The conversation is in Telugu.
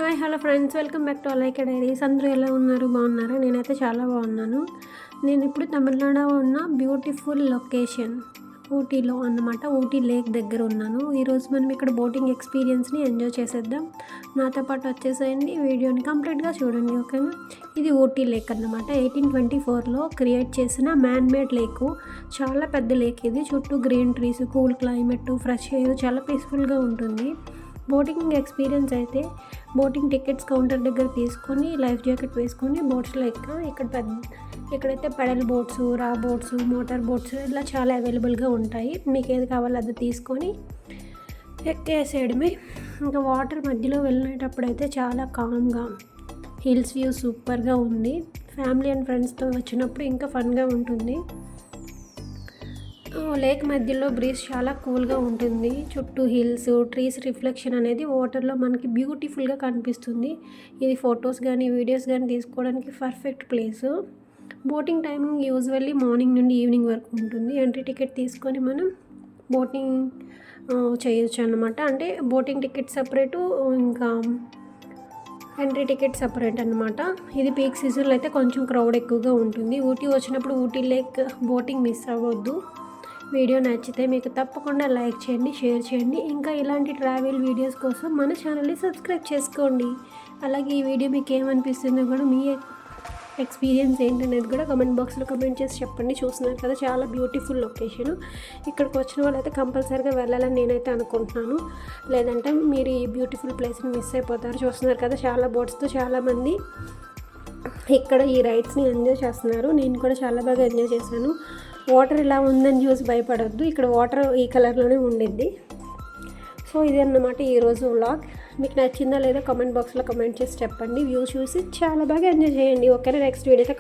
Hi hello friends, welcome back to Alaika diaries. అందరూ ఎలా ఉన్నారు? బాగున్నారా? నేనైతే చాలా బాగున్నాను. నేను ఇప్పుడు తమిళనాడులో ఉన్న బ్యూటిఫుల్ లొకేషన్ ఊటీలో అన్నమాట. ఊటీ లేక్ దగ్గర ఉన్నాను. ఈరోజు మనం ఇక్కడ బోటింగ్ ఎక్స్పీరియన్స్ని ఎంజాయ్ చేసేద్దాం. నాతో పాటు వచ్చేసేయండి, వీడియోని కంప్లీట్గా చూడండి, ఓకేనా? ఇది ఊటీ లేక్ అన్నమాట. 1824లో క్రియేట్ చేసిన మ్యాన్ మేడ్ లేకు. చాలా పెద్ద లేక్ ఇది. చుట్టూ green trees, cool climate, fresh air, చాలా పీస్ఫుల్గా ఉంటుంది. బోటింగ్ ఎక్స్పీరియన్స్ అయితే బోటింగ్ టికెట్స్ కౌంటర్ దగ్గర తీసుకొని లైఫ్ జాకెట్ వేసుకొని బోట్స్లో ఇక్కడైతే పెడల్ బోట్స్, రా బోట్స్, మోటార్ బోట్స్ ఇలా చాలా అవైలబుల్గా ఉంటాయి. మీకు ఏది కావాలో అది తీసుకొని ఎక్కేసేయడమే. ఇంకా వాటర్ మధ్యలో వెళ్ళేటప్పుడు అయితే చాలా కామ్గా, హిల్స్ వ్యూ సూపర్గా ఉంది. ఫ్యామిలీ అండ్ ఫ్రెండ్స్తో వచ్చినప్పుడు ఇంకా ఫన్గా ఉంటుంది. లేక్ మధ్యలో బ్రీజ్ చాలా కూల్గా ఉంటుంది. చుట్టూ హిల్స్, ట్రీస్ రిఫ్లెక్షన్ అనేది వాటర్లో మనకి బ్యూటిఫుల్గా కనిపిస్తుంది. ఇది ఫొటోస్ కానీ వీడియోస్ కానీ తీసుకోవడానికి perfect place. Boating timing usually morning నుండి ఈవినింగ్ వరకు ఉంటుంది. ఎంట్రీ టికెట్ తీసుకొని మనం బోటింగ్ చేయొచ్చు అన్నమాట. అంటే బోటింగ్ టికెట్ సపరేటు, ఇంకా ఎంట్రీ టికెట్ సపరేట్ అన్నమాట. ఇది పీక్ సీజన్లో అయితే కొంచెం క్రౌడ్ ఎక్కువగా ఉంటుంది. ఊటీ వచ్చినప్పుడు ఊటీ లేక్ బోటింగ్ మిస్ అవ్వద్దు. వీడియో నచ్చితే మీకు తప్పకుండా లైక్ చేయండి, షేర్ చేయండి. ఇంకా ఇలాంటి ట్రావెల్ వీడియోస్ కోసం మన ఛానల్ని సబ్స్క్రైబ్ చేసుకోండి. అలాగే ఈ వీడియో మీకు ఏమనిపిస్తుందో కూడా, మీ ఎక్స్పీరియన్స్ ఏంటనేది కూడా కమెంట్ బాక్స్లో కమెంట్ చేసి చెప్పండి. చూస్తున్నారు కదా, చాలా బ్యూటిఫుల్ లొకేషన్. ఇక్కడికి వచ్చిన వాళ్ళైతే కంపల్సరీగా వెళ్ళాలని నేనైతే అనుకుంటున్నాను. లేదంటే మీరు ఈ బ్యూటిఫుల్ ప్లేస్ని మిస్ అయిపోతారు. చూస్తున్నారు కదా, చాలా బోట్స్తో చాలామంది ఇక్కడ ఈ రైడ్స్ని ఎంజాయ్ చేస్తున్నారు. నేను కూడా చాలా బాగా ఎంజాయ్ చేశాను. వాటర్ ఇలా ఉందని చూసి భయపడొద్దు. ఇక్కడ వాటర్ ఈ కలర్లోనే ఉండిద్ది. సో ఇది అన్నమాట ఈరోజు వ్లాగ్. మీకు నచ్చిందా లేదో కమెంట్ బాక్స్లో కమెంట్ చేసి చెప్పండి. వ్యూ చూసి చాలా బాగా ఎంజాయ్ చేయండి, ఓకేనా? నెక్స్ట్ వీడియోతో